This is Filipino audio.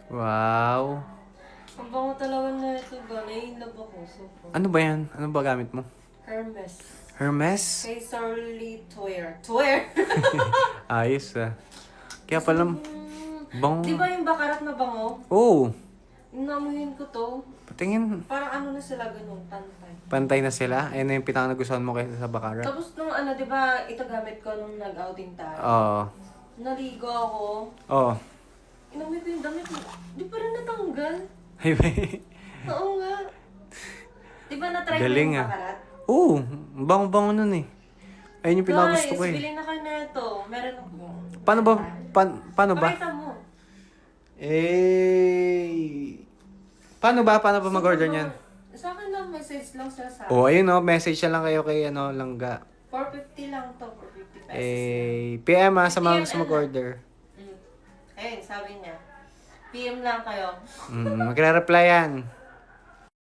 Wow. Ang bango talaga na ito ba? Nai-love ako. Super. Ano ba yan? Ano ba gamit mo? Hermes. Hermes? Kay Sarli Toyer. Toyer! Ayos ah. Kaya pala, bango. Di ba yung bakarat na bango? Oo. Inamuhin ko to. Patingin. Parang ano na sila ganun, pantay. Pantay na sila. Ayun na yung pinaka nagustuhan mo kaysa sa Baccarat. Tapos nung ano, di ba, ito gamit ko nung nag-outing tayo. Oo. Naligo ako. Oo. Inamoy ko yung damit mo. Di pa rin natanggal. Ay, Oo nga. Di ba na-try mo galing yung ah. bakarat? Oo. Bango-bango nun eh. Ayun yung pinagusto ko Guys, eh. bilhin na kayo na ito. Meron ako. Paano ba? Paano ba? Pakita mo. Eh... Paano ba? Paano ba mag-order niyan? Sa akin lang, message lang sila sa Oh, ayun oh, message na lang kayo kay ano, Langga. 450 lang to, 450 pesos. PM sa mga PM gusto na. mag-order. Ayun, sabi niya. PM lang kayo. Magre-reply yan.